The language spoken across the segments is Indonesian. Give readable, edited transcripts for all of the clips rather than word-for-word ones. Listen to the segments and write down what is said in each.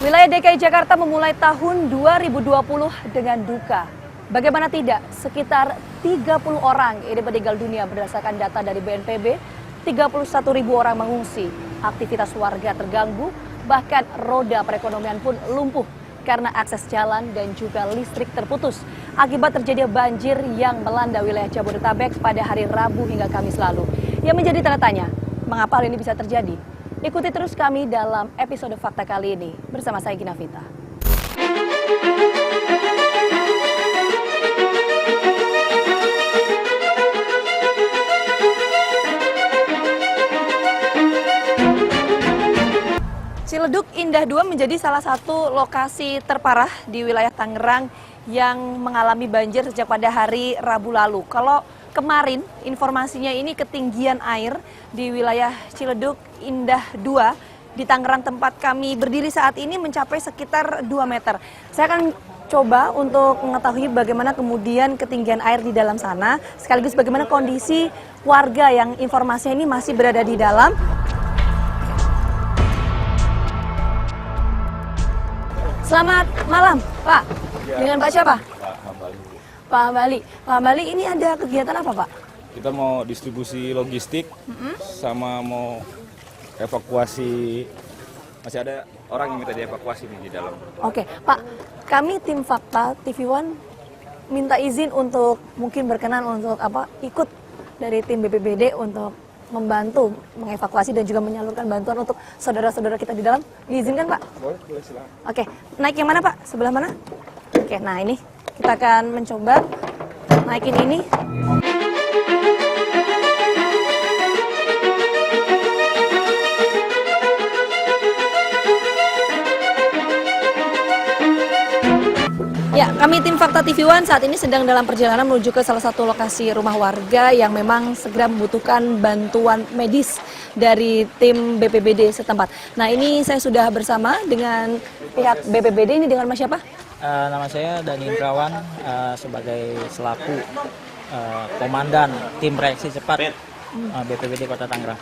Wilayah DKI Jakarta memulai tahun 2020 dengan duka. Bagaimana tidak, sekitar 30 orang ini meninggal dunia berdasarkan data dari BNPB, 31.000 orang mengungsi, aktivitas warga terganggu, bahkan roda perekonomian pun lumpuh karena akses jalan dan juga listrik terputus akibat terjadinya banjir yang melanda wilayah Jabodetabek pada hari Rabu hingga Kamis lalu. Yang menjadi tanda tanya, mengapa hal ini bisa terjadi? Ikuti terus kami dalam episode Fakta kali ini bersama saya Gina Vita. Ciledug Indah 2 menjadi salah satu lokasi terparah di wilayah Tangerang yang mengalami banjir sejak pada hari Rabu lalu. Kalau kemarin informasinya ini ketinggian air di wilayah Ciledug Indah 2 di Tangerang tempat kami berdiri saat ini mencapai sekitar 2 meter. Saya akan coba untuk mengetahui bagaimana kemudian ketinggian air di dalam sana, sekaligus bagaimana kondisi warga yang informasinya ini masih berada di dalam. Selamat malam, Pak. Ya. Dengan Pak siapa? Pak Hambali. Pak Hambali. Pak Hambali, ini ada kegiatan apa, Pak? Kita mau distribusi logistik, sama mau evakuasi. Masih ada orang yang minta dievakuasi nih di dalam. Oke, Pak. Kami tim Fakta TV One minta izin untuk mungkin berkenan untuk ikut dari tim BPBD untuk membantu mengevakuasi dan juga menyalurkan bantuan untuk saudara-saudara kita di dalam. Diizinkan, Pak? Boleh silakan. Oke, naik yang mana, Pak? Sebelah mana? Oke, nah ini kita akan mencoba naikin ini. Ya, kami tim Fakta TV One saat ini sedang dalam perjalanan menuju ke salah satu lokasi rumah warga yang memang segera membutuhkan bantuan medis dari tim BPBD setempat. Nah, ini saya sudah bersama dengan pihak BPBD, ini dengan Mas siapa? Nama saya Dani Indrawan, sebagai selaku komandan tim reaksi cepat BPBD Kota Tangerang.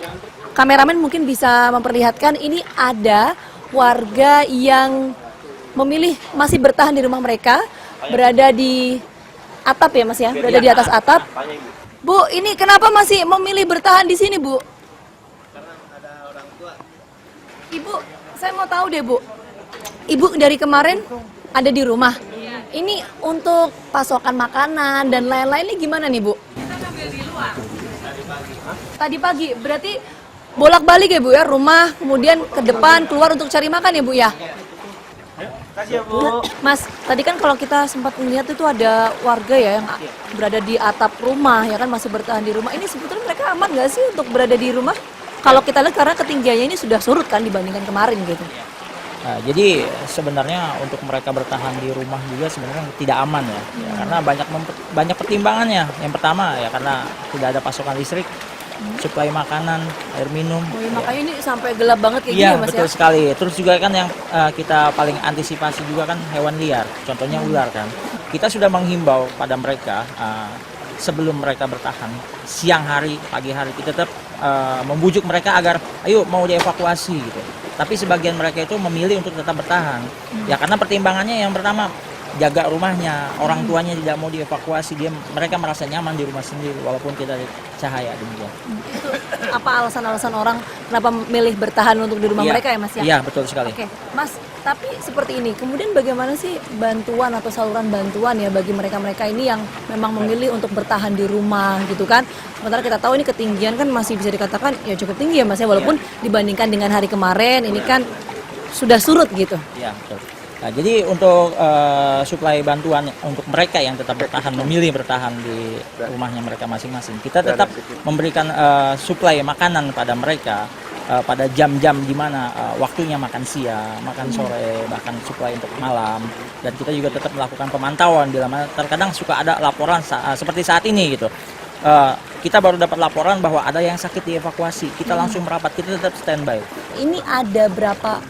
Kameramen mungkin bisa memperlihatkan ini ada warga yang memilih masih bertahan di rumah mereka, berada di atap ya Mas ya, berada di atas atap. Bu, ini kenapa masih memilih bertahan di sini, Bu? Karena ada orang tua. Ibu, saya mau tahu deh, Bu. Ibu dari kemarin ada di rumah. Ini untuk pasokan makanan dan lain-lain ini gimana nih, Bu? Kita ngambil di luar. Tadi pagi, berarti bolak-balik ya, Bu ya, rumah, kemudian ke depan, keluar untuk cari makan ya, Bu ya? Kasih ya, Bu. Mas, tadi kan kalau kita sempat melihat itu ada warga ya yang berada di atap rumah, ya kan masih bertahan di rumah. Ini sebetulnya mereka aman nggak sih untuk berada di rumah? Kalau kita lihat karena ketinggiannya ini sudah surut kan dibandingkan kemarin gitu. Nah, jadi sebenarnya untuk mereka bertahan di rumah juga sebenarnya tidak aman ya, karena banyak pertimbangannya. Yang pertama ya karena tidak ada pasokan listrik, suplai makanan, air minum. Oh, iya, makanya ini sampai gelap banget kayak gini Iya, ya Mas betul ya? sekali. Terus juga kan yang kita paling antisipasi juga kan hewan liar, contohnya ular kan. Kita sudah menghimbau pada mereka sebelum mereka bertahan, siang hari, pagi hari, kita tetap membujuk mereka agar ayo mau dievakuasi gitu. Tapi sebagian mereka itu memilih untuk tetap bertahan. Ya karena pertimbangannya yang pertama jaga rumahnya, orang tuanya tidak mau dievakuasi, mereka merasa nyaman di rumah sendiri walaupun tidak ada cahaya demikian. Itu apa alasan-alasan orang kenapa memilih bertahan untuk di rumah mereka ya Mas ya? Iya, betul sekali. Oke, Mas, tapi seperti ini, kemudian bagaimana sih bantuan atau saluran bantuan ya bagi mereka-mereka ini yang memang memilih untuk bertahan di rumah gitu kan? Sementara kita tahu ini ketinggian kan masih bisa dikatakan ya cukup tinggi ya Mas ya, walaupun dibandingkan dengan hari kemarin ini kan sudah surut gitu. Iya, betul. Nah, jadi untuk suplai bantuan untuk mereka yang tetap bertahan, memilih bertahan di rumahnya mereka masing-masing, kita tetap memberikan suplai makanan pada mereka pada jam-jam di mana waktunya makan siang, makan sore, bahkan suplai untuk malam. Dan kita juga tetap melakukan pemantauan bila mana terkadang suka ada laporan seperti saat ini gitu. Kita baru dapat laporan bahwa ada yang sakit dievakuasi, kita langsung merapat, kita tetap standby. Ini ada berapa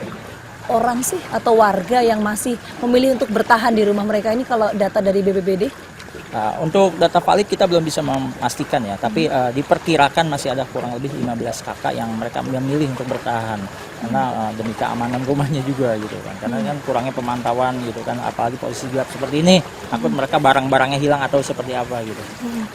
orang sih atau warga yang masih memilih untuk bertahan di rumah mereka ini kalau data dari BPBD? Untuk data valid kita belum bisa memastikan ya, tapi diperkirakan masih ada kurang lebih 15 kakak yang mereka memilih untuk bertahan karena demi keamanan rumahnya juga gitu kan, karena kan kurangnya pemantauan gitu kan, apalagi posisi gelap seperti ini, takut mereka barang-barangnya hilang atau seperti apa gitu.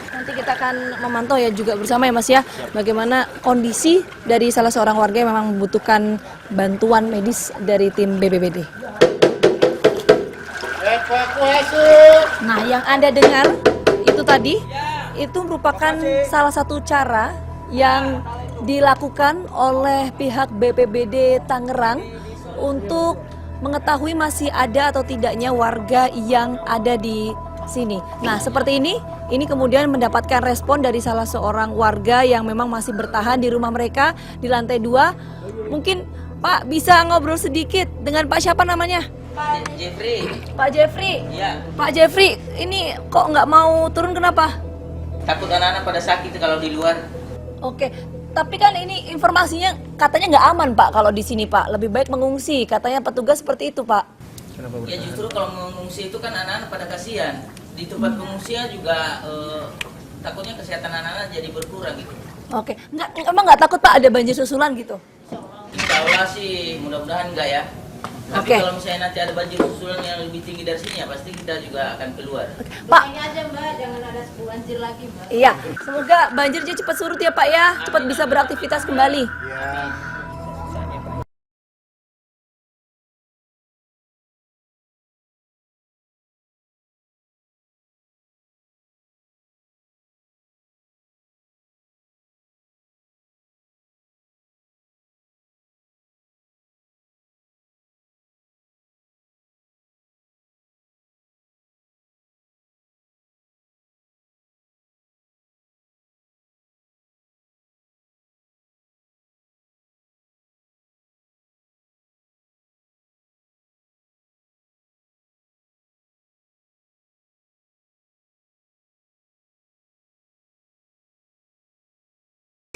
Nanti kita akan memantau ya juga bersama ya Mas ya, bagaimana kondisi dari salah seorang warga yang memang membutuhkan bantuan medis dari tim BPBD. Nah, yang Anda dengar itu tadi, itu merupakan salah satu cara yang dilakukan oleh pihak BPBD Tangerang untuk mengetahui masih ada atau tidaknya warga yang ada di sini. Nah, seperti ini kemudian mendapatkan respon dari salah seorang warga yang memang masih bertahan di rumah mereka di lantai 2. Mungkin Pak bisa ngobrol sedikit dengan Pak siapa namanya? Pak Jeffrey. Pak Jeffrey. Iya. Pak Jeffrey, ini kok nggak mau turun kenapa? Takut anak-anak pada sakit kalau di luar. Oke, tapi kan ini informasinya katanya nggak aman Pak kalau di sini Pak. Lebih baik mengungsi, katanya petugas seperti itu Pak. Ya justru kalau mengungsi itu kan anak-anak pada kasihan. Di tempat pengungsian juga takutnya kesehatan anak-anak jadi berkurang gitu. Oke, emang nggak takut Pak ada banjir susulan gitu? Insya Allah sih mudah-mudahan enggak ya. Tapi Oke. kalau misalnya nanti ada banjir susulan yang lebih tinggi dari sini ya pasti kita juga akan keluar. Pak, Ini aja Mbak, jangan ada banjir lagi Mbak. iya, semoga banjirnya cepat surut ya Pak ya, cepat bisa beraktivitas kembali.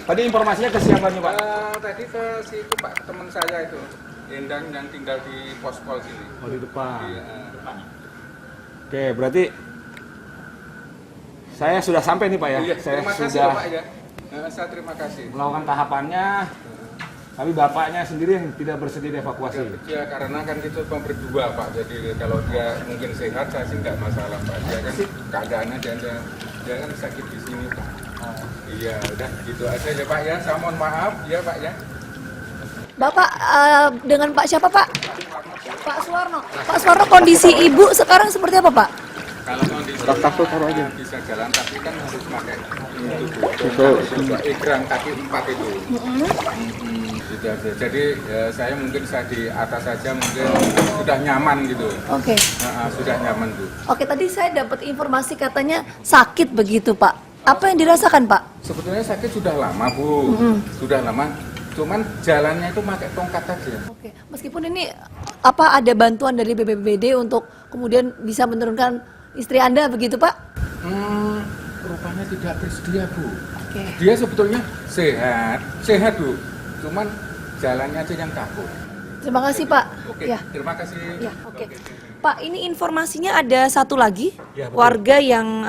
Tadi informasinya ke siapa nih Pak? Tadi ke situ Pak, teman saya itu Endang yang tinggal di Pospol sini. Oh di depan. Iya. Oke, berarti saya sudah sampai nih Pak ya. Iya, Saya terima kasih sudah Pak ya. Saya terima kasih. melakukan tahapannya. Tapi bapaknya sendiri yang tidak bersedia dievakuasi. Ya karena kan itu berdua Pak, jadi kalau dia mungkin sehat saya sih nggak masalah Pak. Dia kan keadaannya dia kan sakit di sini Pak. Iya, udah gitu aja ya Pak ya. Saya mohon maaf ya Pak ya. Bapak dengan Pak siapa Pak? Pak Suwarno. Pak Suwarno, kondisi Ibu sekarang seperti apa Pak? Kalau kondisi bisa jalan tapi kan harus pakai itu ikram kaki 4 itu. Gitu aja. Jadi saya mungkin saya di atas saja mungkin sudah nyaman gitu. Oke. Sudah nyaman Bu. Oke, tadi saya dapat informasi katanya sakit begitu Pak. Apa yang dirasakan Pak? Sebetulnya sakit sudah lama Bu, sudah lama. Cuman jalannya itu pakai tongkat aja. Oke, meskipun ini apa ada bantuan dari BPBD untuk kemudian bisa menurunkan istri Anda begitu Pak? Rupanya tidak bersedia Bu. Oke. Dia sebetulnya sehat Bu. Cuman jalannya aja yang takut. Terima kasih Pak. Oke, Ya. terima kasih. Ya, oke. Pak, ini informasinya ada satu lagi Ya, betul. warga yang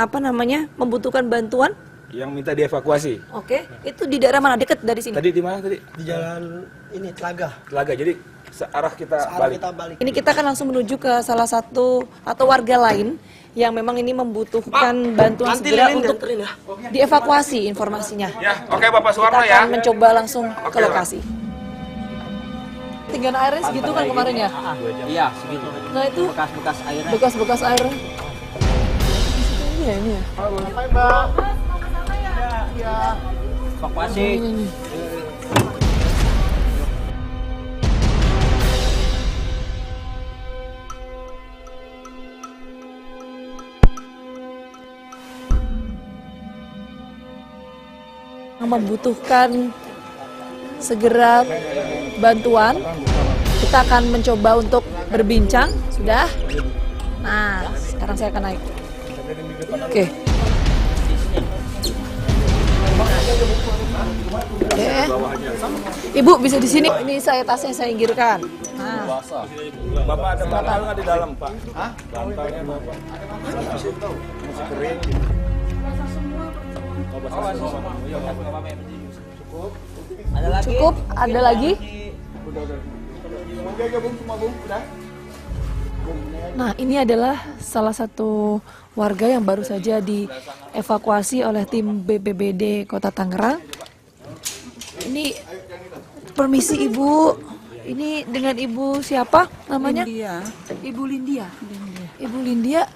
membutuhkan bantuan. Yang minta dievakuasi. Oke, itu di daerah mana? Dekat dari sini. Tadi di mana tadi? Di jalan ini Telaga. Telaga. Jadi searah kita Sekarang balik. kita balik. Ini kita akan langsung menuju ke salah satu atau warga lain yang memang ini membutuhkan bantuan Nanti segera Lilin untuk dianterin ya. dievakuasi informasinya. Ya, oke Bapak Kita Suwarno ya. akan mencoba langsung ke Oke, lokasi. Tinggal airnya segitu kan kemarin ya? Iya, segitu. Nah itu Bekas-bekas airnya. bekas-bekas air. Ini ya, ini ya. Evakuasi. Yang membutuhkan segera bantuan. Kita akan mencoba untuk berbincang. Sudah? Nah, sekarang saya akan naik. Oke. Oke. Ibu bisa di sini. Ini tasnya saya inggirkan. Nah, Bapak ada bantal nggak di dalam Pak? Hah? Bantalnya Bapak. kondisi kering gitu. Cukup, ada lagi? Nah, ini adalah salah satu warga yang baru saja dievakuasi oleh tim BPBD Kota Tangerang. Ini, permisi Ibu, ini dengan Ibu siapa namanya? Lindia. Ibu Lindia. Ibu Lindia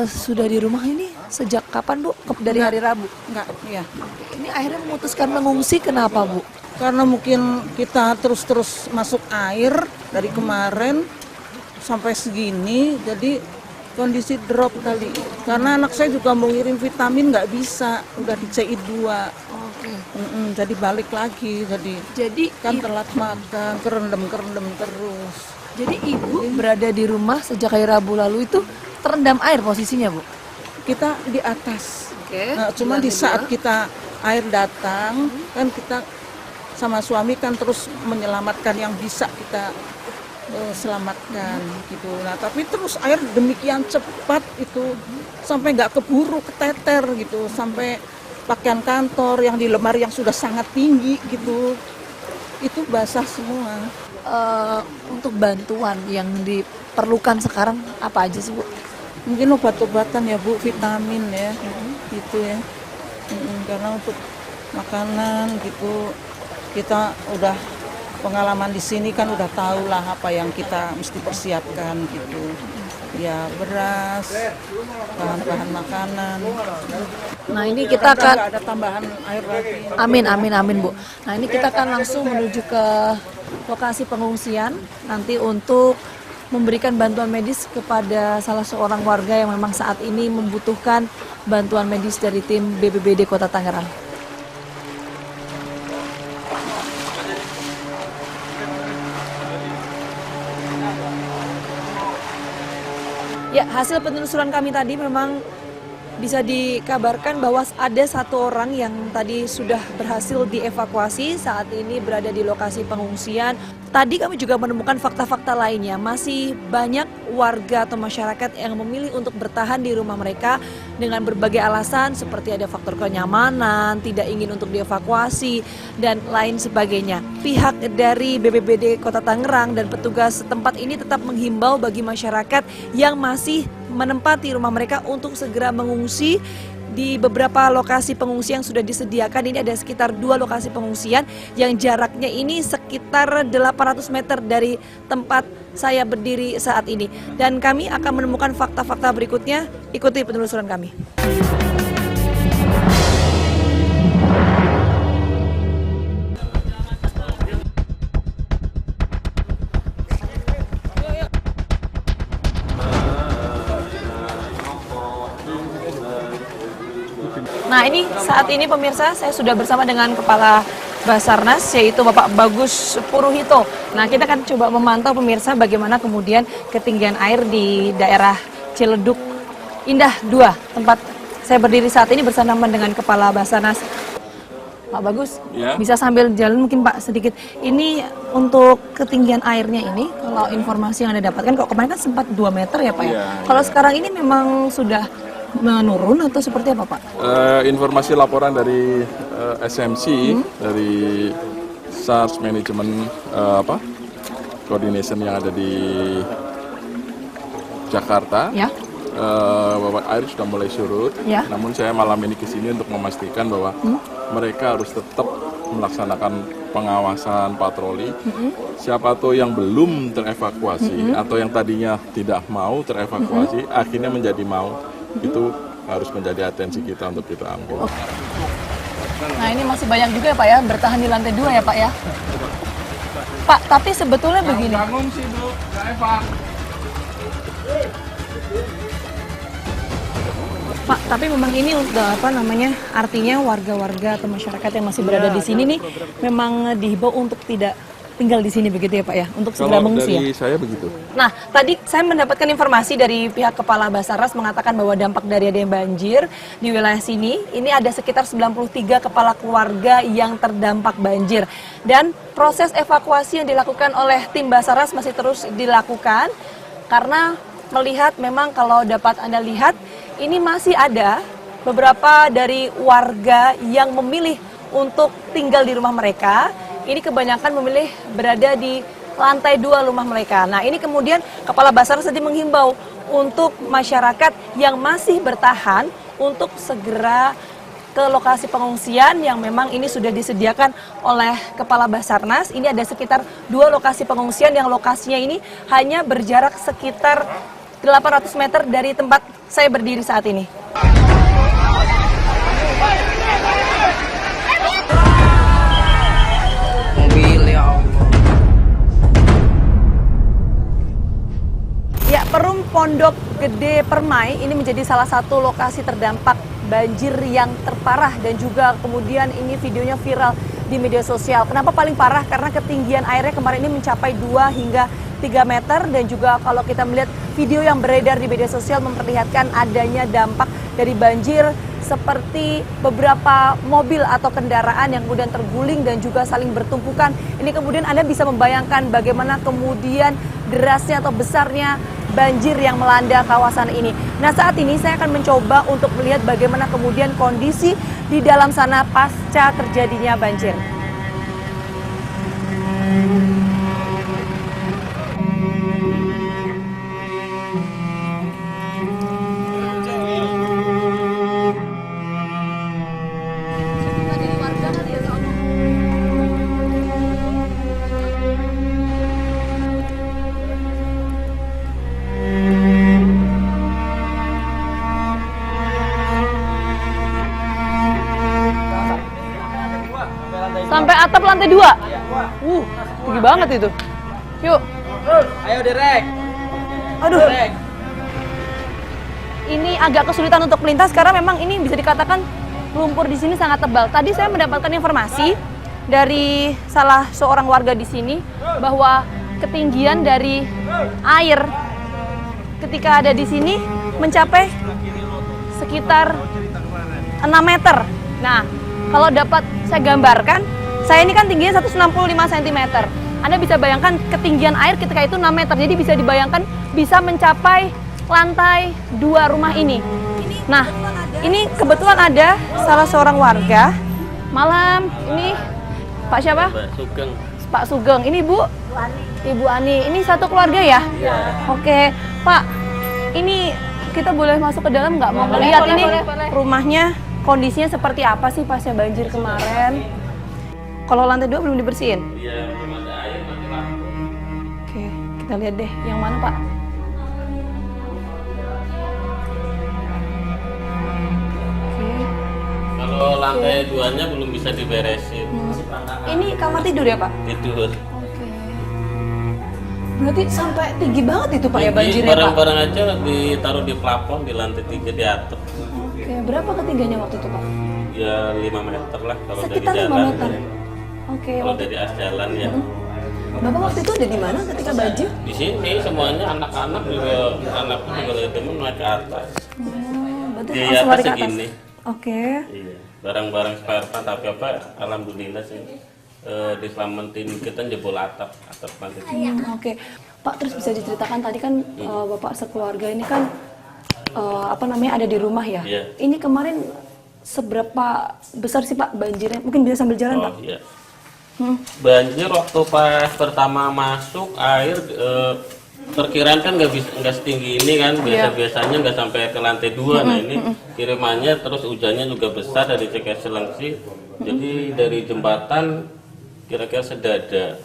sudah di rumah ini sejak kapan Bu? Dari hari Rabu? Enggak, ya. Ini akhirnya memutuskan mengungsi, kenapa Bu? Karena mungkin kita terus-terus masuk air dari kemarin sampai segini, jadi kondisi drop kali. Karena anak saya juga mau ngirim vitamin nggak bisa, udah di CI2. Oke. Jadi balik lagi, jadi kan telat makan, kerendam terus. Jadi Ibu berada di rumah sejak hari Rabu lalu itu terendam air posisinya Bu? Kita di atas. Oke. Nah, cuma di saat kita air datang, kan kita sama suami kan terus menyelamatkan yang bisa kita selamatkan gitu. Nah tapi terus air demikian cepat itu sampai nggak keburu, keteter gitu, sampai pakaian kantor yang di lemari yang sudah sangat tinggi gitu itu basah semua. Untuk bantuan yang diperlukan sekarang apa aja sih Bu? Mungkin obat-obatan ya Bu, vitamin ya gitu ya. Karena untuk makanan gitu kita udah pengalaman di sini kan udah tahu lah apa yang kita mesti persiapkan gitu. Ya beras, bahan-bahan makanan. Nah ini kita akan nggak ada tambahan air lagi. amin Bu. Nah ini kita akan langsung menuju ke lokasi pengungsian nanti untuk memberikan bantuan medis kepada salah seorang warga yang memang saat ini membutuhkan bantuan medis dari tim BPBD Kota Tangerang. Ya, hasil penelusuran kami tadi memang bisa dikabarkan bahwa ada satu orang yang tadi sudah berhasil dievakuasi, saat ini berada di lokasi pengungsian. Tadi kami juga menemukan fakta-fakta lainnya, masih banyak warga atau masyarakat yang memilih untuk bertahan di rumah mereka dengan berbagai alasan seperti ada faktor kenyamanan, tidak ingin untuk dievakuasi, dan lain sebagainya. Pihak dari BPBD Kota Tangerang dan petugas setempat ini tetap menghimbau bagi masyarakat yang masih menempati rumah mereka untuk segera mengungsi di beberapa lokasi pengungsi yang sudah disediakan. Ini ada sekitar 2 lokasi pengungsian yang jaraknya ini sekitar 800 meter dari tempat saya berdiri saat ini. Dan kami akan menemukan fakta-fakta berikutnya, ikuti penelusuran kami. Nah ini saat ini pemirsa saya sudah bersama dengan Kepala Basarnas yaitu Bapak Bagus Puruhito. Nah kita akan coba memantau pemirsa bagaimana kemudian ketinggian air di daerah Ciledug Indah 2 tempat saya berdiri saat ini bersama dengan Kepala Basarnas. Pak Bagus, Ya. bisa sambil jalan mungkin Pak sedikit. Ini untuk ketinggian airnya ini, kalau informasi yang Anda dapatkan, kalau kemarin kan sempat 2 meter ya Pak ya? Iya, Kalau iya. sekarang ini memang sudah menurun atau seperti apa Pak? Informasi laporan dari SMC dari SARS Management Coordination yang ada di Jakarta, Ya. bahwa air sudah mulai surut. Ya. Namun saya malam ini kesini untuk memastikan bahwa mereka harus tetap melaksanakan pengawasan patroli. Siapa tuh yang belum terevakuasi atau yang tadinya tidak mau terevakuasi, akhirnya menjadi mau. Itu harus menjadi atensi kita untuk kita ambil. Nah ini masih banyak juga ya Pak ya, bertahan di lantai 2 ya Pak ya. Pak, tapi sebetulnya begini. Bangun sih Bu, nggak evac. Pak, tapi memang ini udah artinya warga-warga atau masyarakat yang masih berada di sini nih memang dihimbau untuk tidak tinggal di sini begitu ya Pak ya, untuk segera mengungsi ya. Dari saya begitu. Nah, tadi saya mendapatkan informasi dari pihak Kepala Basarnas mengatakan bahwa dampak dari adanya banjir di wilayah sini, ini ada sekitar 93 kepala keluarga yang terdampak banjir. Dan proses evakuasi yang dilakukan oleh tim Basarnas masih terus dilakukan, karena melihat memang kalau dapat Anda lihat, ini masih ada beberapa dari warga yang memilih untuk tinggal di rumah mereka. Ini kebanyakan memilih berada di lantai 2 rumah mereka. Nah, ini kemudian Kepala Basarnas tadi menghimbau untuk masyarakat yang masih bertahan untuk segera ke lokasi pengungsian yang memang ini sudah disediakan oleh Kepala Basarnas. Ini ada sekitar 2 lokasi pengungsian yang lokasinya ini hanya berjarak sekitar 800 meter dari tempat saya berdiri saat ini. Ya, Perum Pondok Gede Permai ini menjadi salah satu lokasi terdampak banjir yang terparah dan juga kemudian ini videonya viral di media sosial. Kenapa paling parah? Karena ketinggian airnya kemarin ini mencapai 2 hingga 3 meter dan juga kalau kita melihat video yang beredar di media sosial memperlihatkan adanya dampak dari banjir seperti beberapa mobil atau kendaraan yang kemudian terguling dan juga saling bertumpukan. Ini kemudian Anda bisa membayangkan bagaimana kemudian derasnya atau besarnya banjir yang melanda kawasan ini. Nah, saat ini saya akan mencoba untuk melihat bagaimana kemudian kondisi di dalam sana pasca terjadinya banjir. Sampai atap lantai 2. Tinggi banget itu. Yuk. Ayo direk. Aduh. Ini agak kesulitan untuk melintas karena memang ini bisa dikatakan lumpur di sini sangat tebal. Tadi saya mendapatkan informasi dari salah seorang warga di sini bahwa ketinggian dari air ketika ada di sini mencapai sekitar 6 meter. Nah, kalau dapat saya gambarkan, saya ini kan tingginya 165 cm. Anda bisa bayangkan ketinggian air ketika itu 6 meter. Jadi bisa dibayangkan bisa mencapai lantai 2 rumah ini. Nah, ini kebetulan ada salah seorang warga. Malam, ini Pak siapa? Pak Sugeng. Pak Sugeng. Ini Ibu Ani. Ini satu keluarga ya? Iya. Oke, Pak. Ini kita boleh masuk ke dalam nggak? Mau melihat ini rumahnya kondisinya seperti apa sih pasca banjir kemarin? Kalau lantai 2 belum dibersihin? Iya, belum ada air, mati lampu. Oke, kita lihat deh. Yang mana, Pak? Oke. Kalau lantai 2-nya belum bisa diberesin. Ini kamar tidur ya, Pak? Tidur. Oke. Berarti sampai tinggi banget itu, Pak, ya banjirnya, Pak? Barang-barang aja ditaruh di plafon di lantai 3 di atap. Oke, berapa ketinggiannya waktu itu, Pak? Ya 5 meter lah kalau Sekitar dari 5 jalan. meter. Oke, Kalau dari as jalan ya. Bapak waktu itu ada di mana ketika banjir? Di sini semuanya anak-anak juga lebih demen naik ke atas. Berarti Di langsung atas lari ke atas. segini. Oke. Iya. Barang-barang spare part tapi apa? Alhamdulillah sih. Diselamatin kita jebol atap lantai 3. Oke. Pak, terus bisa diceritakan tadi kan Bapak sekeluarga ini kan ada di rumah ya? Iya. Ini kemarin seberapa besar sih Pak banjirnya? Mungkin bisa sambil jalan Pak? Iya. Banjir waktu pas pertama masuk air perkiraan kan nggak setinggi ini kan, biasanya nggak sampai ke lantai 2. Nah ini kirimannya terus hujannya juga besar dari Cekes Selengsi, jadi dari jembatan kira-kira sedada.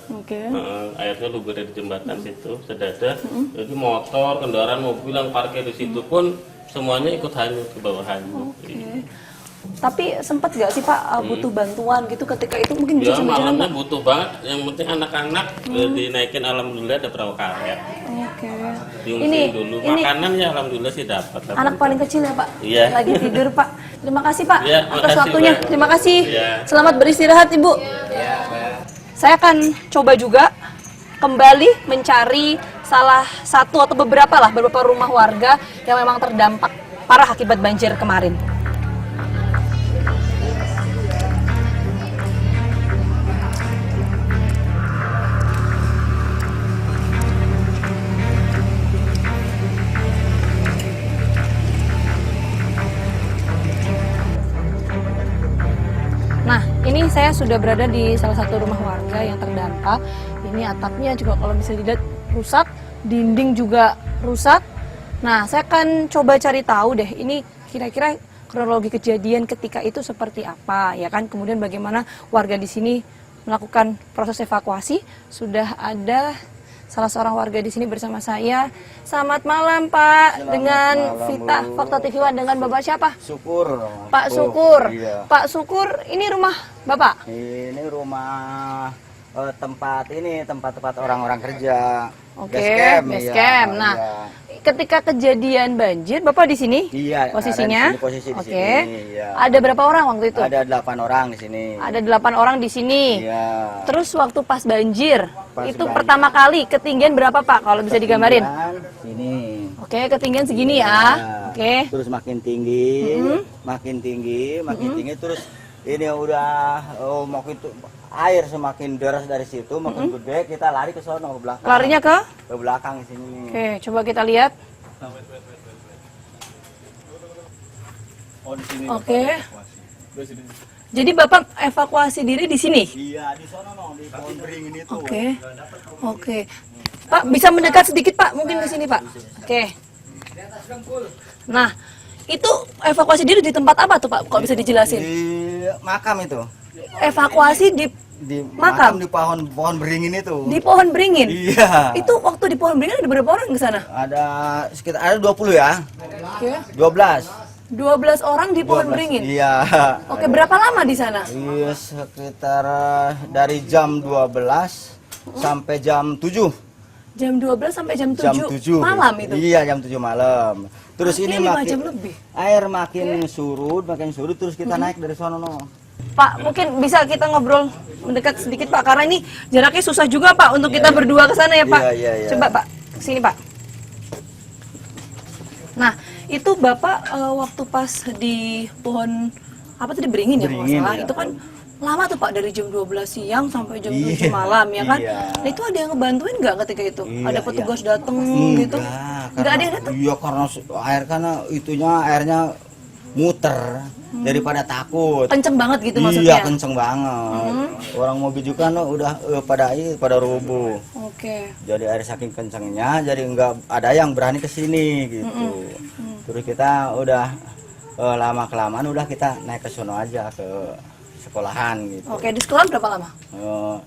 Airnya luber dari jembatan situ sedada, jadi motor, kendaraan, mobil yang parkir di situ pun semuanya ikut hanyut ke bawah hanyut. Tapi sempat nggak sih Pak butuh bantuan gitu ketika itu mungkin bisa sambil jalan Pak? Malamnya butuh banget, yang penting anak-anak dinaikin alhamdulillah ada perahu karet. Oke. Diungsiin dulu, makanan ya alhamdulillah sih dapat. Anak paling kecil ya Pak? Iya. Lagi tidur Pak. Terima kasih Pak Ya, atas makasih, waktunya. Pak. Terima kasih. Ya. Selamat beristirahat Ibu. Saya akan coba juga kembali mencari salah satu atau beberapa rumah warga yang memang terdampak parah akibat banjir kemarin. saya sudah berada di salah satu rumah warga yang terdampak. Ini atapnya juga kalau bisa dilihat rusak, dinding juga rusak. Nah, saya akan coba cari tahu deh, ini kira-kira kronologi kejadian ketika itu seperti apa, ya kan? Kemudian bagaimana warga di sini melakukan proses evakuasi. Sudah ada salah seorang warga di sini bersama saya. Selamat malam, Pak. Dengan Vita Fakta TV One, dengan Bapak siapa? Syukur. Pak Syukur. Iya. Pak Syukur, ini rumah Bapak? Ini rumah tempat orang-orang kerja. Oke, base camp. Nah, ketika kejadian banjir, Bapak di sini? Iya, posisinya? posisi di Oke. sini. Iya. Ada berapa orang waktu itu? Ada 8 orang di sini. Ada 8 orang di sini. Iya. Terus waktu pas banjir, Pas itu banjir. pertama kali ketinggian berapa, Pak? Kalau bisa digambarin? Sini. Oke, ketinggian segini ya. Oke. Terus makin tinggi, makin tinggi, terus ini udah makin air semakin deras dari situ, makin gede, kita lari ke sono ke belakang. Larinya ke? Ke belakang sini. Oke, coba kita lihat. Oke. Jadi Bapak evakuasi diri di sini? Iya, di sono di pohon beringin itu. Oke. Oke. Pak, bisa mendekat sedikit, Pak? Mungkin ke sini, Pak. Oke. Nah, itu evakuasi diri di tempat apa tuh, Pak? Kok bisa dijelasin? Di makam itu. Evakuasi di Makam di pohon beringin itu. Di pohon beringin? Iya. Itu waktu di pohon beringin ada berapa orang ke sana? Ada 20 ya. Oke. 12. 12 orang di pohon beringin? Iya. Oke, berapa lama di sana? Iya, sekitar dari jam 12 sampai jam 7. Jam 12 sampai jam 7, Jam 7 malam itu? Iya, jam 7 malam. Terus Artinya ini 5 jam lebih? air makin surut, terus kita naik dari sono. Pak, mungkin bisa kita ngobrol mendekat sedikit, Pak, karena ini jaraknya susah juga, Pak, untuk kita berdua ke sana ya, Pak. Iya. Coba, Pak, sini, Pak. Nah, itu Bapak waktu pas di pohon apa tadi beringin ya, kalau nggak salah, iya. itu kan lama tuh, Pak, dari jam 12 siang sampai jam 7 malam ya kan? Iya. Nah, itu ada yang ngebantuin nggak ketika itu? Iya, Ada petugas datang gitu? Nggak ada yang datang? Iya, karena airnya muter daripada takut. Kenceng banget gitu maksudnya? Iya, kenceng banget. Orang mobil juga udah pada rubuh. Oke. Jadi air saking kencengnya, jadi nggak ada yang berani ke sini gitu. Terus kita udah lama kelamaan udah kita naik ke sono aja ke sekolahan gitu. Oke, di sekolah berapa lama?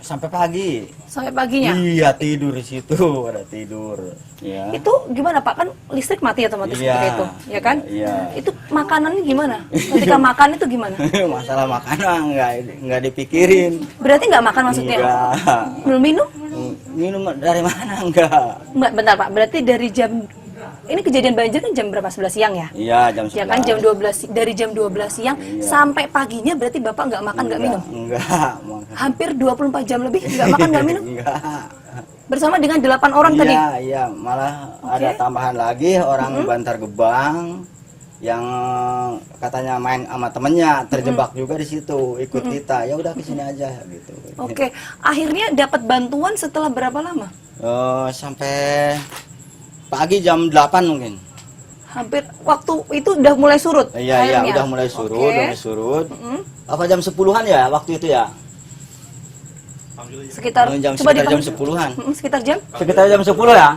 Sampai pagi. Sampai paginya? Iya, tidur di situ, ada tidur. Ya. Itu gimana, Pak? Kan listrik mati otomatis ketika itu, ya kan? Iya. Itu makanannya gimana? Ketika makan itu gimana? Masalah makanan nggak dipikirin. Berarti nggak makan maksudnya? Enggak. Belum minum? Minum dari mana enggak? Mbak, bentar, Pak. Berarti dari jam ini kejadian banjir kan jam berapa? 11 siang ya? Iya, jam 11. Ya kan jam 12, dari jam 12 siang sampai paginya berarti Bapak nggak makan, nggak minum? Enggak. Hampir 24 jam lebih nggak makan, nggak minum? Enggak. Bersama dengan 8 orang tadi? Iya, malah ada tambahan lagi orang Bantar Gebang yang katanya main sama temennya, terjebak juga di situ, ikut kita. Ya udah ke sini aja gitu. Oke, akhirnya dapat bantuan setelah berapa lama? Sampai pagi jam 8 mungkin. Hampir waktu itu udah mulai surut? Iya, airnya? udah mulai surut, Oke. udah mulai surut. Apa jam 10-an ya waktu itu ya? Sekitar, Jam coba sekitar jam dipanggil. 10-an. Sekitar jam? Sekitar jam 10 ya?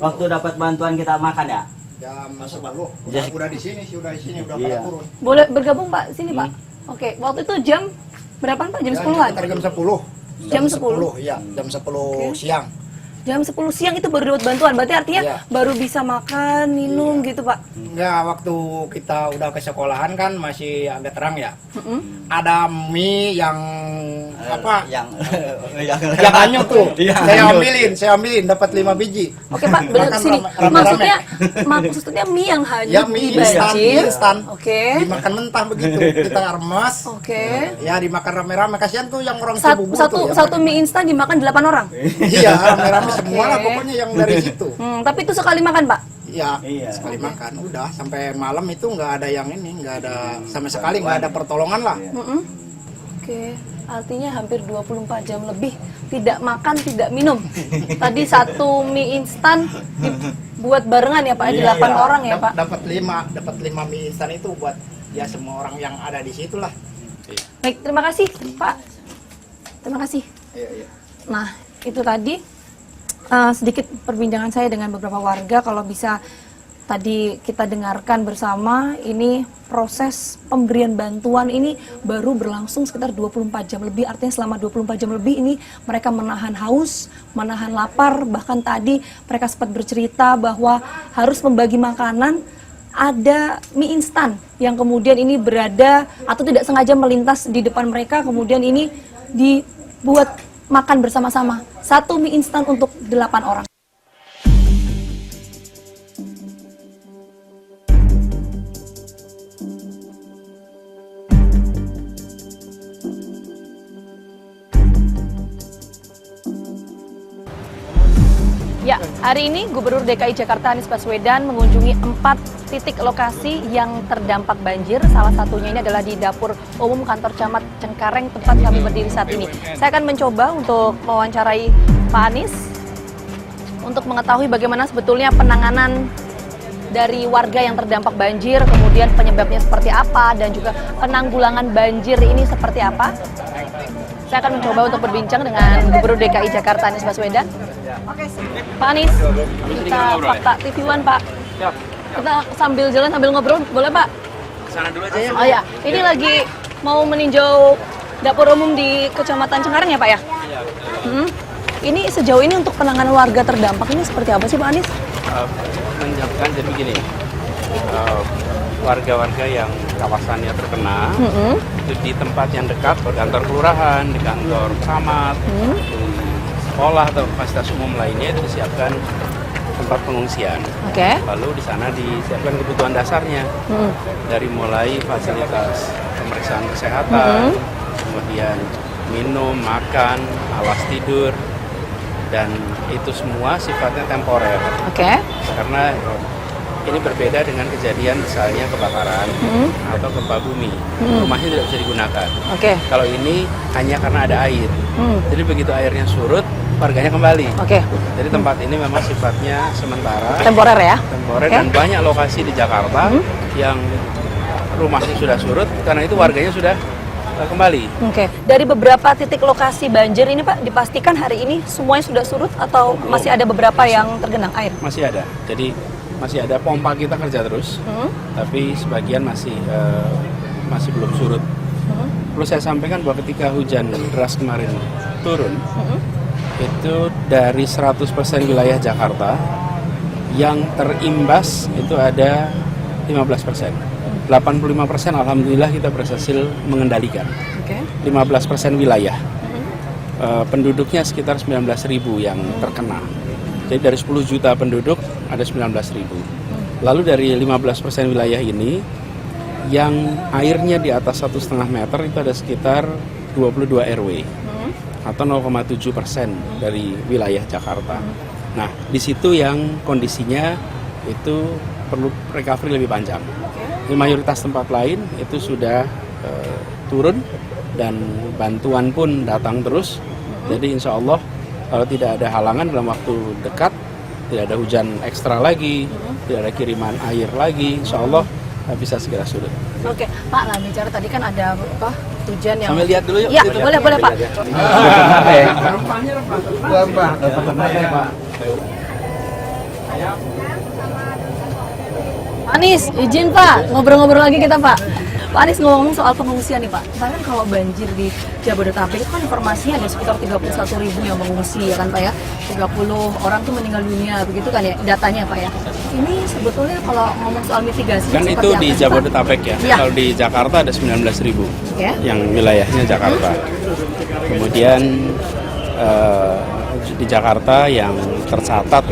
Waktu dapat bantuan kita makan ya? Jam 10. Jadi- Udah di sini sih, udah Iya. pada turun. Boleh bergabung, Pak? Sini, Pak. Oke, waktu itu jam berapa, Pak? Jam 10-an? Sekitar jam 10. Jam 10? Iya, jam 10 siang. Jam 10 siang itu baru dapat bantuan. Berarti artinya Iya. baru bisa makan, minum gitu, Pak. Enggak, waktu kita udah ke sekolahan kan masih agak terang ya. Ada mie yang apa? Yang Yang anyut tuh. Iya, Saya ambilin dapat 5 biji. Oke, Pak, benar Makan sini. rame-rame. Maksudnya mie yang hanyut Ya di mie instan, banjir. instan. Oke. Dimakan mentah begitu. Kita remes. Oke. Ya dimakan rame-rame. Kasihan tuh yang orang Satu, Cibubur tuh. yang satu mie instan dimakan 8 orang. Iya, rame-rame semua lah Oke. pokoknya yang dari situ. Tapi itu sekali makan, Pak? Iya, Iya. sekali makan. Udah sampai malam itu nggak ada yang ini, nggak ada sama sekali nggak ada pertolongan lah. Oke, artinya hampir 24 jam lebih tidak makan, tidak minum. Tadi satu mie instan dibuat barengan ya, Pak, ada 8 orang ya, Pak. Dapat 5 mie instan itu buat ya semua orang yang ada di situ lah. Baik, terima kasih Pak. Terima kasih. Nah, itu tadi sedikit perbincangan saya dengan beberapa warga. Kalau bisa tadi kita dengarkan bersama, ini proses pemberian bantuan ini baru berlangsung sekitar 24 jam lebih. Artinya selama 24 jam lebih ini mereka menahan haus, menahan lapar. Bahkan tadi mereka sempat bercerita bahwa harus membagi makanan. Ada mie instan yang kemudian ini berada atau tidak sengaja melintas di depan mereka, kemudian ini dibuat makan bersama-sama. 1 mie instan untuk 8 orang. Ya, hari ini Gubernur DKI Jakarta Anies Baswedan mengunjungi 4 titik lokasi yang terdampak banjir. Salah satunya ini adalah di Dapur Umum Kantor Camat Cengkareng, tempat kami berdiri saat ini. Saya akan mencoba untuk mewawancarai Pak Anies untuk mengetahui bagaimana sebetulnya penanganan dari warga yang terdampak banjir, kemudian penyebabnya seperti apa, dan juga penanggulangan banjir ini seperti apa. Saya akan mencoba untuk berbincang dengan Gubernur DKI Jakarta Anies Baswedan. Oke, Pak Anies, kita Fakta TV One, Pak. Kita sambil jalan sambil ngobrol, boleh Pak? Kesana dulu aja ya. Oh ya, ini lagi mau meninjau dapur umum di Kecamatan Cengkareng ya Pak ya? Ini sejauh ini untuk penanganan warga terdampak ini seperti apa sih Pak Anies? Menyiapkan jadi begini, warga-warga yang kawasannya terkena itu di tempat yang dekat, di kantor kelurahan, di kantor camat, sekolah atau fasilitas umum lainnya itu disiapkan tempat pengungsian. Lalu di sana disiapkan kebutuhan dasarnya, dari mulai fasilitas pemeriksaan kesehatan, kemudian minum, makan, alas tidur, dan itu semua sifatnya temporer. Karena ini berbeda dengan kejadian misalnya kebakaran atau gempa bumi, rumahnya tidak bisa digunakan. Kalau ini hanya karena ada air, jadi begitu airnya surut, warganya kembali. Jadi tempat ini memang sifatnya sementara, temporer ya? Temporer, dan banyak lokasi di Jakarta yang rumahnya sudah surut, karena itu warganya sudah kembali. Dari beberapa titik lokasi banjir ini Pak, dipastikan hari ini semuanya sudah surut atau masih ada beberapa yang tergenang air? Masih ada. Jadi masih ada pompa kita kerja terus, tapi sebagian masih belum surut. Perlu saya sampaikan bahwa ketika hujan deras kemarin turun, itu dari 100% wilayah Jakarta yang terimbas itu ada 15%. 85% alhamdulillah kita berhasil mengendalikan. 15% wilayah. Penduduknya sekitar 19.000 yang terkena. Jadi dari 10 juta penduduk ada 19.000. Lalu dari 15% wilayah ini yang airnya di atas 1,5 meter itu ada sekitar 22 RW atau 0,7% dari wilayah Jakarta. Nah, di situ yang kondisinya itu perlu recovery lebih panjang. Di mayoritas tempat lain itu sudah turun dan bantuan pun datang terus. Jadi insya Allah kalau tidak ada halangan dalam waktu dekat, tidak ada hujan ekstra lagi, tidak ada kiriman air lagi, insya Allah bisa segera surut. Pak, lah bicara tadi kan ada hujan yang... Sambil lihat dulu yuk. Ya, boleh Pak. Pak Anies, izin Pak, ngobrol-ngobrol lagi kita Pak. Pak Anies ngomong soal pengungsian nih Pak. Misalkan kalau banjir di Jabodetabek itu kan informasinya ada sekitar 31.000 yang mengungsi ya kan Pak ya. 30 orang tuh meninggal dunia begitu kan ya datanya Pak ya. Ini sebetulnya kalau ngomong soal mitigasi kan itu di Jabodetabek ya. Kalau di Jakarta ada 19.000 yang wilayahnya Jakarta. Kemudian di Jakarta yang tercatat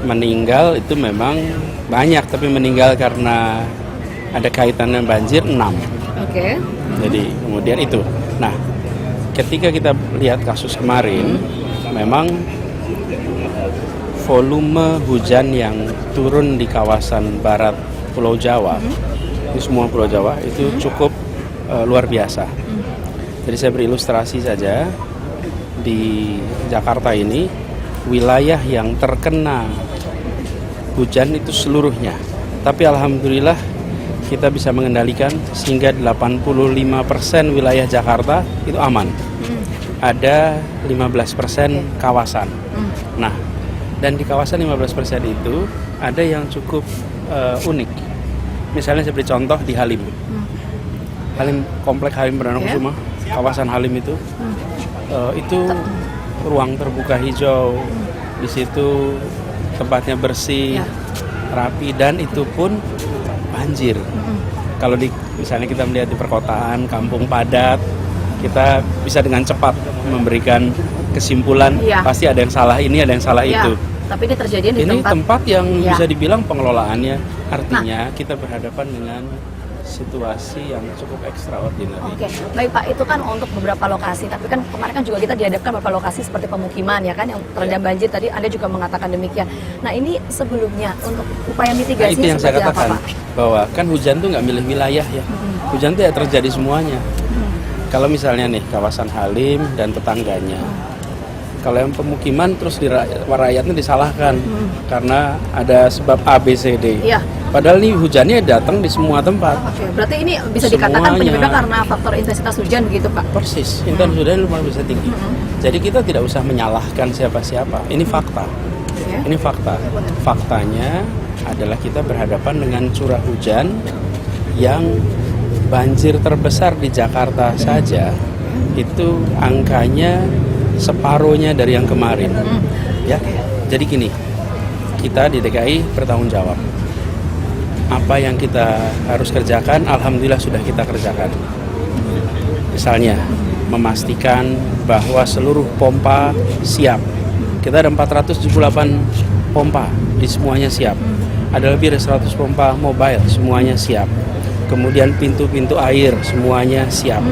meninggal itu memang banyak, tapi meninggal karena ada kaitannya banjir 6. Jadi kemudian itu. Nah, ketika kita lihat kasus kemarin, memang volume hujan yang turun di kawasan barat Pulau Jawa, di semua Pulau Jawa itu cukup luar biasa. Jadi saya berilustrasi saja, di Jakarta ini wilayah yang terkena hujan itu seluruhnya. Tapi alhamdulillah kita bisa mengendalikan sehingga 85% wilayah Jakarta itu aman. Ada 15% kawasan. Nah, dan di kawasan 15% itu ada yang cukup unik. Misalnya seperti contoh di Halim. Komplek Halim Perdana Kusuma, kawasan Halim itu ruang terbuka hijau. Di situ tempatnya bersih, rapi, dan itu pun banjir. Kalau misalnya kita melihat di perkotaan, kampung padat, kita bisa dengan cepat memberikan kesimpulan pasti ada yang salah ini, ada yang salah itu. Tapi ini terjadi di tempat yang bisa dibilang pengelolaannya, artinya kita berhadapan dengan situasi yang cukup ekstraordinari. Oke, baik Pak, itu kan untuk beberapa lokasi, tapi kan kemarin kan juga kita dihadapkan beberapa lokasi seperti pemukiman ya kan yang terendam banjir, tadi Anda juga mengatakan demikian. Nah ini sebelumnya untuk upaya mitigasinya itu yang saya katakan, apa, Pak? bahwa kan hujan tuh nggak milih wilayah ya, hujan tuh ya terjadi semuanya. Kalau misalnya nih kawasan Halim dan tetangganya, kalau yang pemukiman terus rakyatnya disalahkan karena ada sebab A, B, C, D. Padahal nih hujannya datang di semua tempat. Oke, berarti ini bisa dikatakan penyebabnya karena faktor intensitas hujan begitu Pak? Persis, intensitas hujan lumayan bisa tinggi. Jadi kita tidak usah menyalahkan siapa-siapa, ini fakta. Ini fakta. Faktanya adalah kita berhadapan dengan curah hujan yang banjir terbesar di Jakarta saja itu angkanya separuhnya dari yang kemarin. Ya, jadi gini, kita di DKI bertanggung jawab. Apa yang kita harus kerjakan, alhamdulillah sudah kita kerjakan. Misalnya, memastikan bahwa seluruh pompa siap. Kita ada 478 pompa, di semuanya siap. Ada lebih dari 100 pompa mobile, semuanya siap. Kemudian pintu-pintu air, semuanya siap.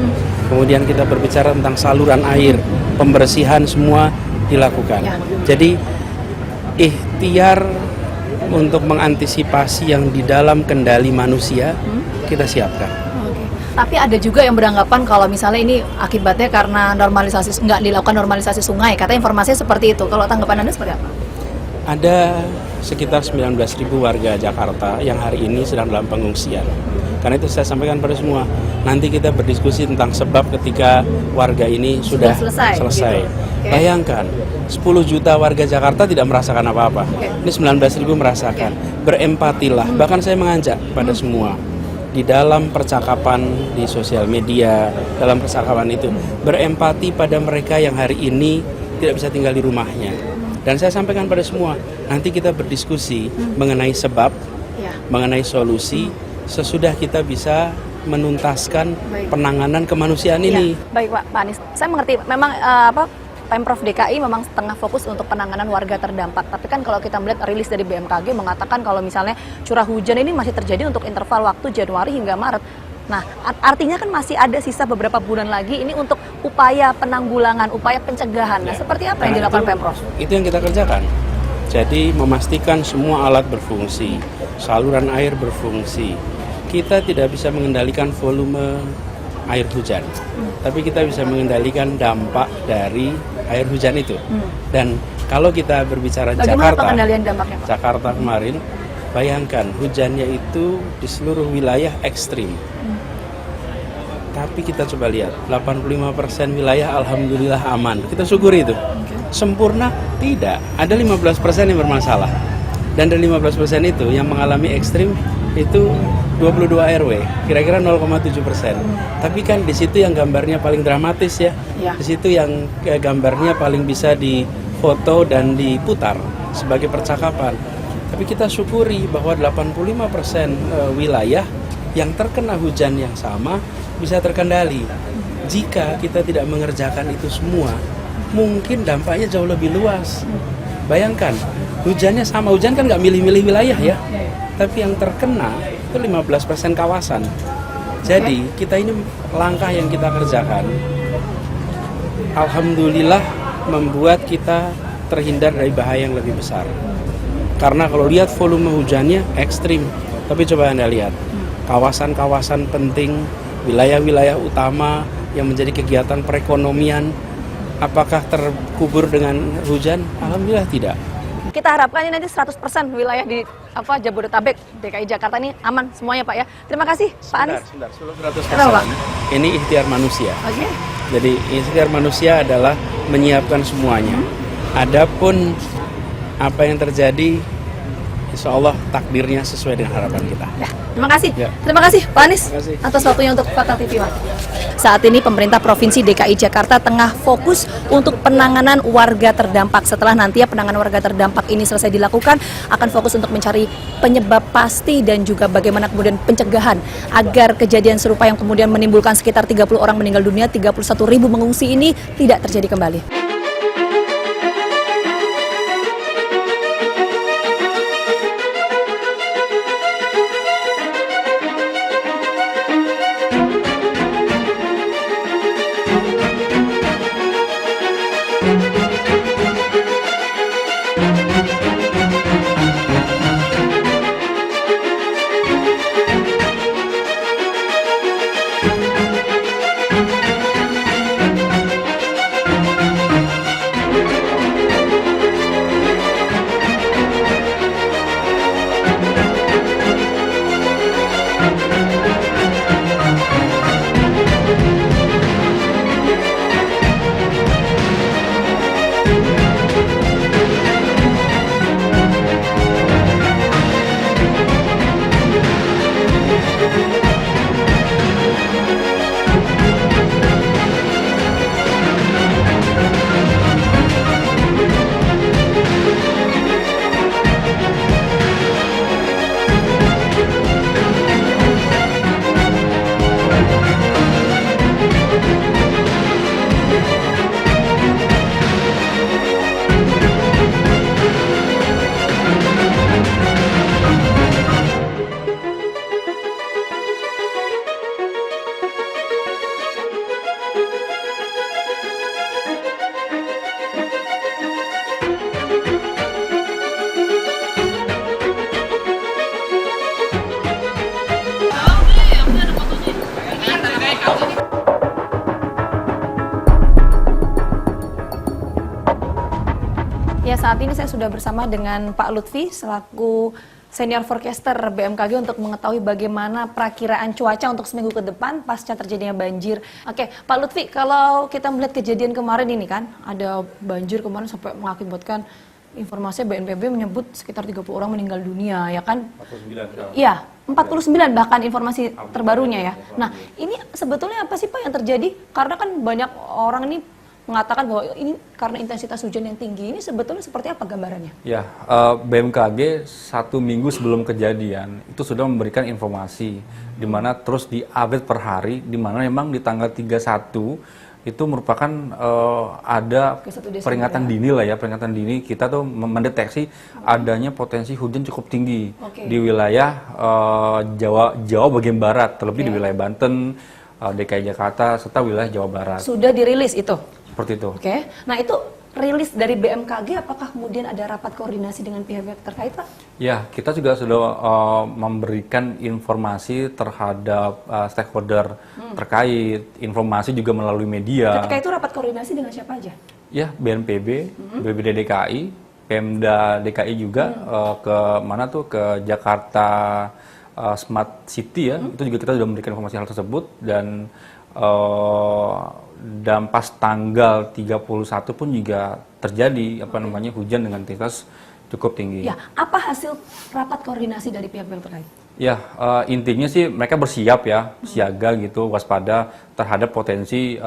Kemudian kita berbicara tentang saluran air, pembersihan semua dilakukan. Jadi, ikhtiar untuk mengantisipasi yang di dalam kendali manusia kita siapkan. Tapi ada juga yang beranggapan kalau misalnya ini akibatnya karena nggak dilakukan normalisasi sungai. Kata informasinya seperti itu. Kalau tanggapan Anda seperti apa? Ada sekitar 19.000 warga Jakarta yang hari ini sedang dalam pengungsian. Karena itu saya sampaikan pada semua. Nanti kita berdiskusi tentang sebab ketika warga ini sudah selesai. Gitu. Bayangkan, 10 juta warga Jakarta tidak merasakan apa-apa. Ini 19.000 merasakan. Berempatilah. Bahkan saya mengajak pada semua. Di dalam percakapan di sosial media, dalam percakapan itu, berempati pada mereka yang hari ini tidak bisa tinggal di rumahnya. Dan saya sampaikan pada semua, nanti kita berdiskusi mengenai sebab, mengenai solusi, sesudah kita bisa menuntaskan penanganan kemanusiaan ini. Baik Pak Anies, saya mengerti memang Pemprov DKI memang tengah fokus untuk penanganan warga terdampak. Tapi kan kalau kita melihat rilis dari BMKG mengatakan kalau misalnya curah hujan ini masih terjadi untuk interval waktu Januari hingga Maret. Nah, artinya kan masih ada sisa beberapa bulan lagi ini untuk upaya penanggulangan, upaya pencegahan. Nah, seperti apa yang dilakukan Pemprov? Itu yang kita kerjakan. Jadi memastikan semua alat berfungsi, saluran air berfungsi. Kita tidak bisa mengendalikan volume air hujan, tapi kita bisa mengendalikan dampak dari air hujan itu. Dan kalau kita berbicara Jakarta kemarin, bayangkan hujannya itu di seluruh wilayah ekstrim. Tapi kita coba lihat, 85% wilayah alhamdulillah aman. Kita syukuri itu. Sempurna? Tidak. Ada 15% yang bermasalah. Dan dari 15% itu yang mengalami ekstrim itu 22 RW, kira-kira 0,7%. Tapi kan di situ yang gambarnya paling dramatis ya. Di situ yang gambarnya paling bisa difoto dan diputar sebagai percakapan. Tapi kita syukuri bahwa 85% wilayah yang terkena hujan yang sama bisa terkendali. Jika kita tidak mengerjakan itu semua, mungkin dampaknya jauh lebih luas. Bayangkan, hujannya sama, hujan kan nggak milih-milih wilayah ya. Tapi yang terkena itu 15% kawasan. Jadi kita ini langkah yang kita kerjakan, alhamdulillah membuat kita terhindar dari bahaya yang lebih besar. Karena kalau lihat volume hujannya ekstrim. Tapi coba Anda lihat, kawasan-kawasan penting, wilayah-wilayah utama yang menjadi kegiatan perekonomian, apakah terkubur dengan hujan? Alhamdulillah tidak. Kita harapkan ini nanti 100% wilayah di apa Jabodetabek, DKI Jakarta ini aman semuanya Pak ya. Terima kasih Pak Anies. Sebentar, sebelum 100%. Kenapa, Pak? Ini ikhtiar manusia. Oke. Jadi ikhtiar manusia adalah menyiapkan semuanya. Adapun apa yang terjadi, insya Allah takdirnya sesuai dengan harapan kita. Ya, terima kasih. Ya. Terima kasih Pak Anies Terima kasih. atas waktunya untuk Fatal TV Pak. Saat ini pemerintah Provinsi DKI Jakarta tengah fokus untuk penanganan warga terdampak. Setelah nantinya penanganan warga terdampak ini selesai dilakukan, akan fokus untuk mencari penyebab pasti dan juga bagaimana kemudian pencegahan agar kejadian serupa yang kemudian menimbulkan sekitar 30 orang meninggal dunia, 31.000 mengungsi ini tidak terjadi kembali. Ya, saat ini saya sudah bersama dengan Pak Lutfi selaku senior forecaster BMKG untuk mengetahui bagaimana perakiraan cuaca untuk seminggu ke depan pasca terjadinya banjir. Oke, Pak Lutfi, kalau kita melihat kejadian kemarin ini kan, ada banjir kemarin sampai mengakibatkan informasinya BNPB menyebut sekitar 30 orang meninggal dunia, ya kan? 49. Iya, 49 bahkan informasi terbarunya ya. Nah, ini sebetulnya apa sih Pak yang terjadi? Karena kan banyak orang ini mengatakan bahwa ini karena intensitas hujan yang tinggi. Ini sebetulnya seperti apa gambarannya? Ya, BMKG 1 minggu sebelum kejadian itu sudah memberikan informasi di mana terus diupdate per hari, di mana memang di tanggal 31 itu merupakan ada peringatan dini lah ya, peringatan dini kita tuh mendeteksi adanya potensi hujan cukup tinggi di wilayah Jawa bagian barat, terlebih di wilayah Banten, DKI Jakarta serta wilayah Jawa Barat. Sudah dirilis itu? Seperti itu. Oke. Nah, itu rilis dari BMKG, apakah kemudian ada rapat koordinasi dengan pihak-pihak terkait, Pak? Ya, kita juga sudah memberikan informasi terhadap stakeholder terkait, informasi juga melalui media. Ketika itu rapat koordinasi dengan siapa aja? Ya, BNPB, BPBD DKI, Pemda DKI juga ke mana tuh, ke Jakarta Smart City ya, itu juga kita sudah memberikan informasi hal tersebut dan pas tanggal 31 pun juga terjadi hujan dengan intensitas cukup tinggi. Ya, apa hasil rapat koordinasi dari pihak-pihak terkait? Ya, intinya sih mereka bersiap ya, siaga gitu, waspada terhadap potensi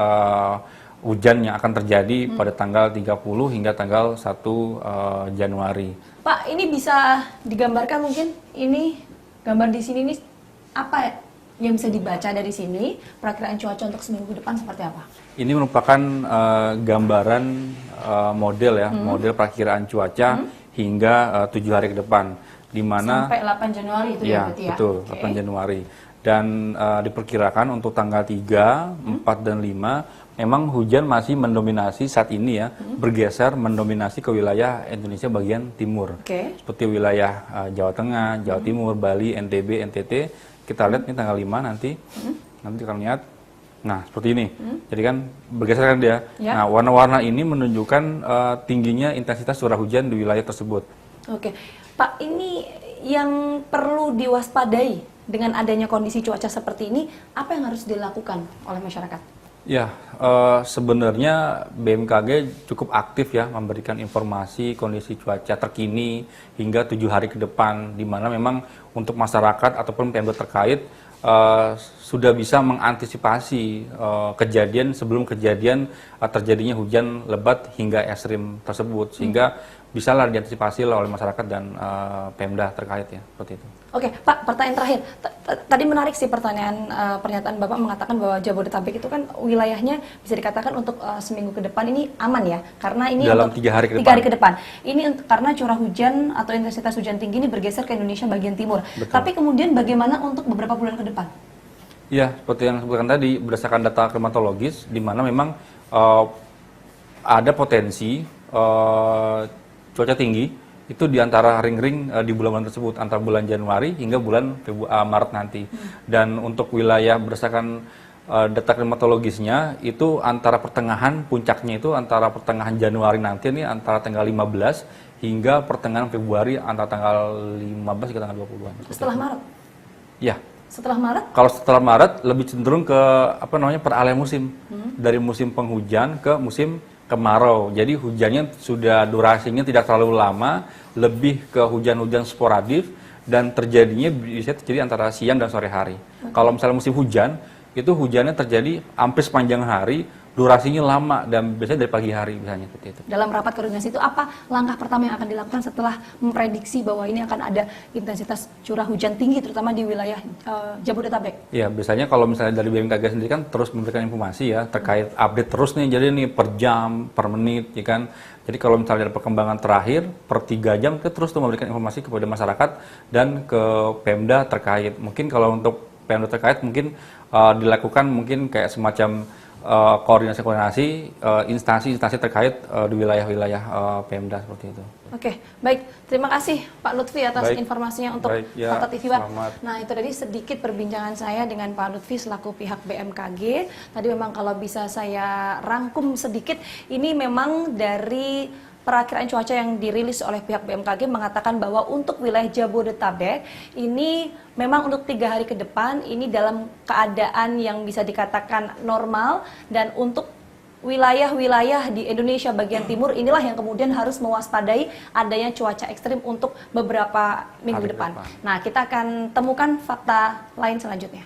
hujan yang akan terjadi pada tanggal 30 hingga tanggal 1 Januari. Pak, ini bisa digambarkan mungkin ini gambar di sini ini apa yang bisa dibaca dari sini, perakiraan cuaca untuk seminggu depan seperti apa? Ini merupakan gambaran model ya, model perakiraan cuaca hingga 7 hari ke depan, di mana sampai 8 Januari itu ya berarti ya? Betul, 8 Januari. Dan diperkirakan untuk tanggal 3, 4 dan 5 memang hujan masih mendominasi saat ini ya, bergeser mendominasi ke wilayah Indonesia bagian timur. Seperti wilayah Jawa Tengah, Jawa Timur, Bali, NTB, NTT. Kita lihat ini tanggal 5 nanti akan lihat. Nah, seperti ini. Jadi kan bergeser kan dia. Ya. Nah, warna-warna ini menunjukkan tingginya intensitas curah hujan di wilayah tersebut. Oke. Pak, ini yang perlu diwaspadai dengan adanya kondisi cuaca seperti ini, apa yang harus dilakukan oleh masyarakat? Ya, sebenarnya BMKG cukup aktif ya memberikan informasi kondisi cuaca terkini hingga 7 hari ke depan, di mana memang untuk masyarakat ataupun Pemda terkait sudah bisa mengantisipasi kejadian sebelum kejadian terjadinya hujan lebat hingga ekstrim tersebut, sehingga bisalah diantisipasi oleh masyarakat dan Pemda terkait ya, seperti itu. Oke, Pak, pertanyaan terakhir. Tadi menarik sih pernyataan Bapak mengatakan bahwa Jabodetabek itu kan wilayahnya bisa dikatakan untuk seminggu ke depan ini aman ya, karena ini dalam untuk 3 hari ke 3 hari ke depan. Ini karena curah hujan atau intensitas hujan tinggi ini bergeser ke Indonesia bagian timur. Betul. Tapi kemudian bagaimana untuk beberapa bulan ke depan? Ya, seperti yang disebutkan tadi, berdasarkan data klimatologis, di mana memang ada potensi cuaca tinggi itu di antara ring-ring di bulan-bulan tersebut, antara bulan Januari hingga bulan Maret nanti. Dan untuk wilayah berdasarkan data klimatologisnya itu antara pertengahan, puncaknya itu antara pertengahan Januari nanti ini antara tanggal 15 hingga pertengahan Februari antara tanggal 15 hingga tanggal 20-an. Setelah Maret? Ya. Setelah Maret? Kalau setelah Maret lebih cenderung ke peralihan musim. Dari musim penghujan ke musim kemarau. Jadi hujannya sudah durasinya tidak terlalu lama, lebih ke hujan-hujan sporadis dan terjadinya bisa terjadi antara siang dan sore hari. Kalau misalnya musim hujan, itu hujannya terjadi hampir sepanjang hari, durasinya lama dan biasanya dari pagi hari misalnya seperti itu. Dalam rapat koordinasi itu apa langkah pertama yang akan dilakukan setelah memprediksi bahwa ini akan ada intensitas curah hujan tinggi terutama di wilayah Jabodetabek? Ya, biasanya kalau misalnya dari BMKG sendiri kan terus memberikan informasi ya terkait update terus nih, jadi nih per jam, per menit ya kan. Jadi kalau misalnya ada perkembangan terakhir per 3 jam kita terus tuh memberikan informasi kepada masyarakat dan ke Pemda terkait. Mungkin kalau untuk Pemda terkait mungkin dilakukan mungkin kayak semacam koordinasi instansi-instansi terkait di wilayah-wilayah Pemda seperti itu. Oke, baik. Terima kasih Pak Lutfi atas informasinya untuk Kota TV Pak. Nah, itu tadi sedikit perbincangan saya dengan Pak Lutfi selaku pihak BMKG. Tadi memang kalau bisa saya rangkum sedikit, ini memang dari perakiraan cuaca yang dirilis oleh pihak BMKG mengatakan bahwa untuk wilayah Jabodetabek ini memang untuk 3 hari ke depan ini dalam keadaan yang bisa dikatakan normal, dan untuk wilayah-wilayah di Indonesia bagian timur inilah yang kemudian harus mewaspadai adanya cuaca ekstrim untuk beberapa minggu depan. Nah, kita akan temukan fakta lain selanjutnya.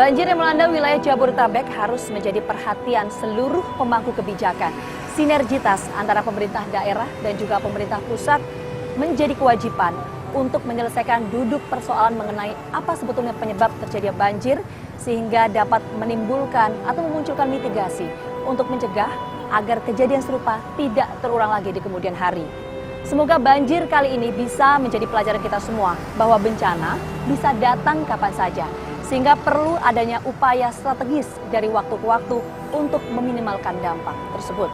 Banjir yang melanda wilayah Jabodetabek harus menjadi perhatian seluruh pemangku kebijakan. Sinergitas antara pemerintah daerah dan juga pemerintah pusat menjadi kewajiban untuk menyelesaikan duduk persoalan mengenai apa sebetulnya penyebab terjadinya banjir sehingga dapat menimbulkan atau memunculkan mitigasi untuk mencegah agar kejadian serupa tidak terulang lagi di kemudian hari. Semoga banjir kali ini bisa menjadi pelajaran kita semua bahwa bencana bisa datang kapan saja, sehingga perlu adanya upaya strategis dari waktu ke waktu untuk meminimalkan dampak tersebut.